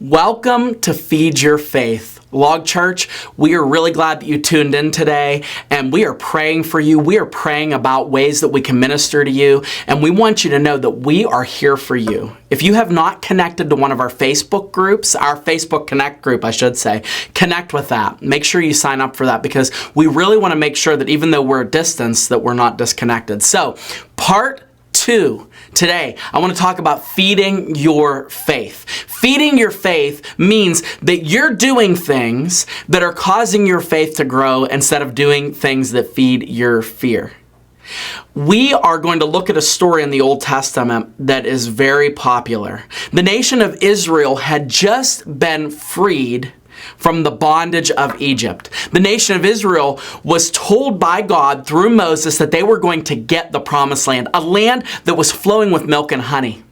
Welcome to Feed Your Faith. Log Church, we are really glad that you tuned in today, and we are praying for you. We are praying about ways that we can minister to you, and we want you to know that we are here for you. If you have not connected to one of our Facebook groups, our Facebook Connect group, I should say, connect with that. Make sure you sign up for that because we really want to make sure that even though we're a distance, that we're not disconnected. So, part 2. Today, I want to talk about feeding your faith. Feeding your faith means that you're doing things that are causing your faith to grow instead of doing things that feed your fear. We are going to look at a story in the Old Testament that is very popular. The nation of Israel had just been freed from the bondage of Egypt. The nation of Israel was told by God through Moses that they were going to get the promised land, a land that was flowing with milk and honey.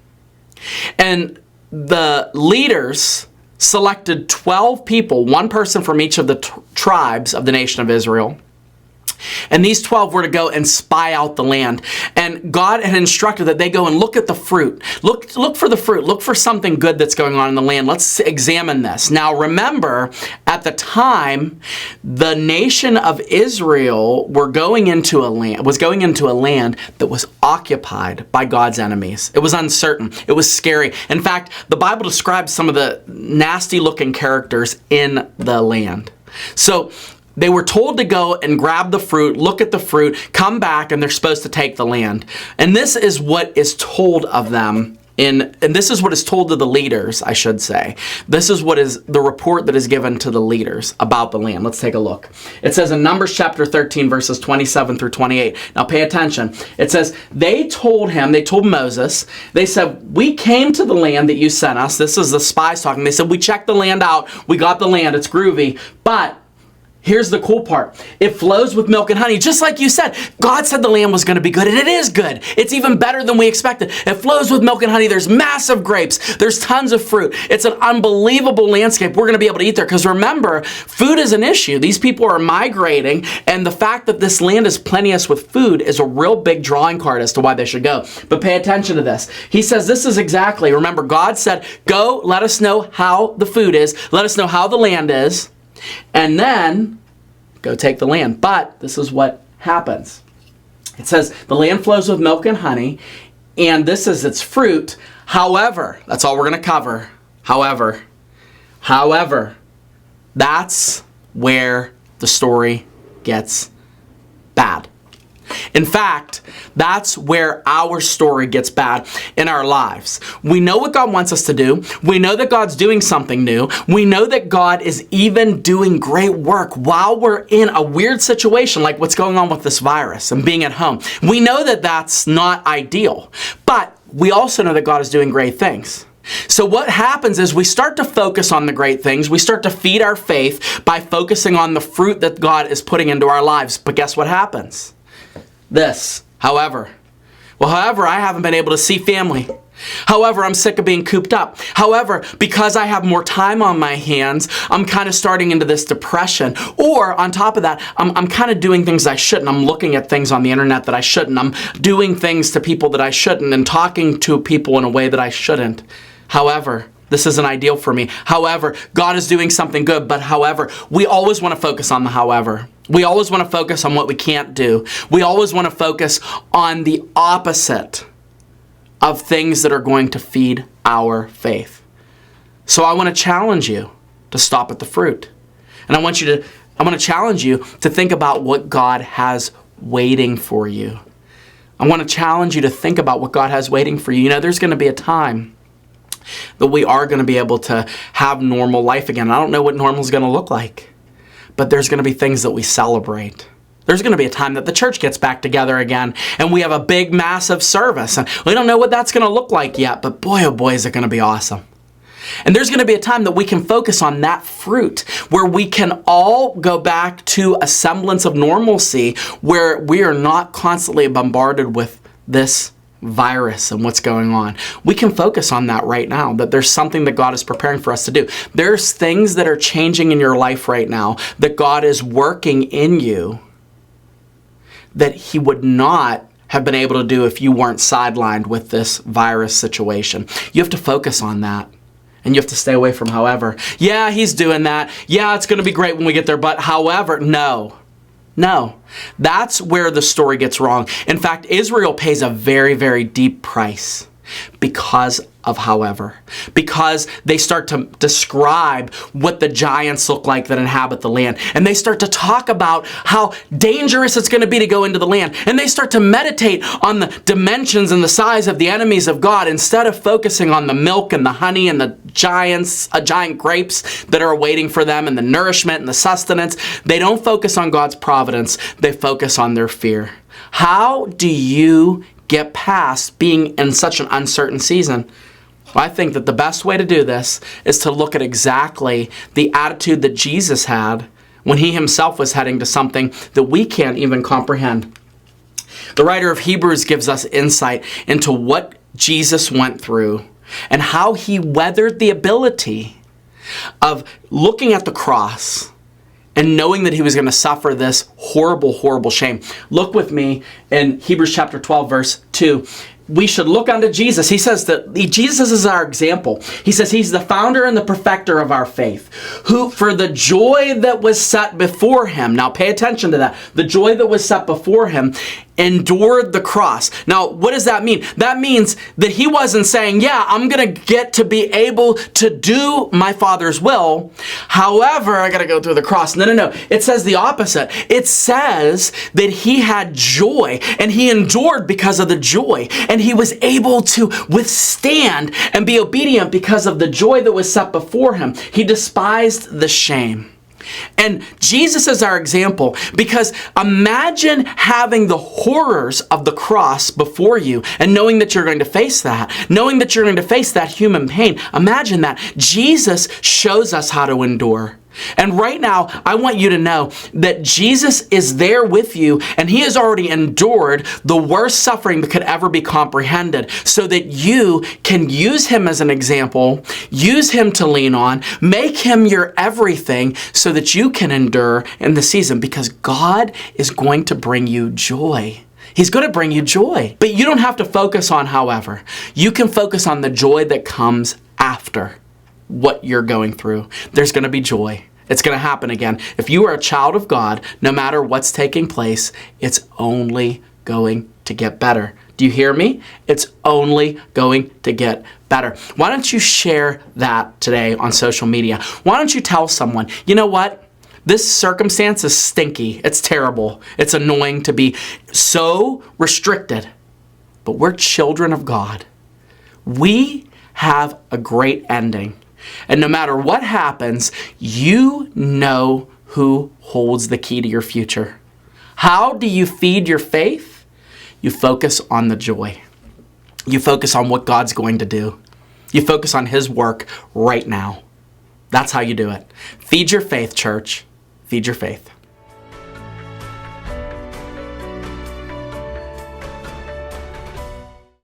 And the leaders selected 12 people, one person from each of the tribes of the nation of Israel. And these 12 were to go and spy out the land. And God had instructed that they go and look at the fruit. Look for the fruit. Look for something good that's going on in the land. Let's examine this. Now remember, at the time, the nation of Israel was going into a land that was occupied by God's enemies. It was uncertain. It was scary. In fact, the Bible describes some of the nasty looking characters in the land. So they were told to go and grab the fruit, look at the fruit, come back, and they're supposed to take the land. And this is what is told of them, and this is what is told to the leaders, I should say. This is what is the report that is given to the leaders about the land. Let's take a look. It says in Numbers chapter 13, verses 27 through 28. Now pay attention. It says, they told Moses, they said, we came to the land that you sent us. This is the spies talking. They said, we checked the land out. We got the land. It's groovy. But here's the cool part. It flows with milk and honey. Just like you said, God said the land was going to be good, and it is good. It's even better than we expected. It flows with milk and honey. There's massive grapes. There's tons of fruit. It's an unbelievable landscape. We're going to be able to eat there because remember, food is an issue. These people are migrating, and the fact that this land is plenteous with food is a real big drawing card as to why they should go. But pay attention to this. He says this is exactly, remember, God said, go, let us know how the food is. Let us know how the land is. And then go take the land. But this is what happens. It says the land flows with milk and honey, and this is its fruit. However, that's all we're going to cover. However, that's where the story gets bad. In fact, that's where our story gets bad in our lives. We know what God wants us to do. We know that God's doing something new. We know that God is even doing great work while we're in a weird situation like what's going on with this virus and being at home. We know that that's not ideal, but we also know that God is doing great things. So what happens is we start to focus on the great things. We start to feed our faith by focusing on the fruit that God is putting into our lives. But guess what happens? However, I haven't been able to see family. However, I'm sick of being cooped up. However, because I have more time on my hands, I'm kind of starting into this depression. Or on top of that, I'm kind of doing things I shouldn't. I'm looking at things on the internet that I shouldn't. I'm doing things to people that I shouldn't and talking to people in a way that I shouldn't. However, this isn't ideal for me. However, God is doing something good. But however, we always want to focus on the however. We always want to focus on what we can't do. We always want to focus on the opposite of things that are going to feed our faith. So I want to challenge you to stop at the fruit. And I want to challenge you to think about what God has waiting for you. I want to challenge you to think about what God has waiting for you. You know, there's going to be a time that we are going to be able to have normal life again. I don't know what normal is going to look like, but there's going to be things that we celebrate. There's going to be a time that the church gets back together again and we have a big, massive service. And we don't know what that's going to look like yet, but boy, oh boy, is it going to be awesome. And there's going to be a time that we can focus on that fruit, where we can all go back to a semblance of normalcy, where we are not constantly bombarded with this virus and what's going on. We can focus on that right now, that there's something that God is preparing for us to do. There's things that are changing in your life right now that God is working in you that He would not have been able to do if you weren't sidelined with this virus situation. You have to focus on that. And you have to stay away from however. Yeah, he's doing that. Yeah, it's going to be great when we get there, but however, no. No. That's where the story gets wrong. In fact, Israel pays a very, very deep price because of however. Because they start to describe what the giants look like that inhabit the land. And they start to talk about how dangerous it's going to be to go into the land. And they start to meditate on the dimensions and the size of the enemies of God instead of focusing on the milk and the honey and the giant grapes that are awaiting for them and the nourishment and the sustenance. They don't focus on God's providence. They focus on their fear. How do you get past being in such an uncertain season? Well, I think that the best way to do this is to look at exactly the attitude that Jesus had when he himself was heading to something that we can't even comprehend. The writer of Hebrews gives us insight into what Jesus went through and how he weathered the ability of looking at the cross and knowing that he was going to suffer this horrible, horrible shame. Look with me in Hebrews chapter 12, verse 2. We should look unto Jesus. He says that Jesus is our example. He says he's the founder and the perfecter of our faith, who for the joy that was set before him, now pay attention to that, the joy that was set before him, endured the cross. Now, what does that mean? That means that he wasn't saying, yeah, I'm going to get to be able to do my Father's will. However, I got to go through the cross. No. It says the opposite. It says that he had joy and he endured because of the joy. And he was able to withstand and be obedient because of the joy that was set before him. He despised the shame. And Jesus is our example, because imagine having the horrors of the cross before you and knowing that you're going to face that, knowing that you're going to face that human pain. Imagine that. Jesus shows us how to endure. And right now, I want you to know that Jesus is there with you, and he has already endured the worst suffering that could ever be comprehended, so that you can use him as an example, use him to lean on, make him your everything, so that you can endure in the season, because God is going to bring you joy. He's going to bring you joy. But you don't have to focus on however. You can focus on the joy that comes after what you're going through. There's going to be joy. It's going to happen again. If you are a child of God, no matter what's taking place, it's only going to get better. Do you hear me? It's only going to get better. Why don't you share that today on social media? Why don't you tell someone, you know what? This circumstance is stinky. It's terrible. It's annoying to be so restricted. But we're children of God. We have a great ending. And no matter what happens, you know who holds the key to your future. How do you feed your faith? You focus on the joy. You focus on what God's going to do. You focus on his work right now. That's how you do it. Feed your faith, church. Feed your faith.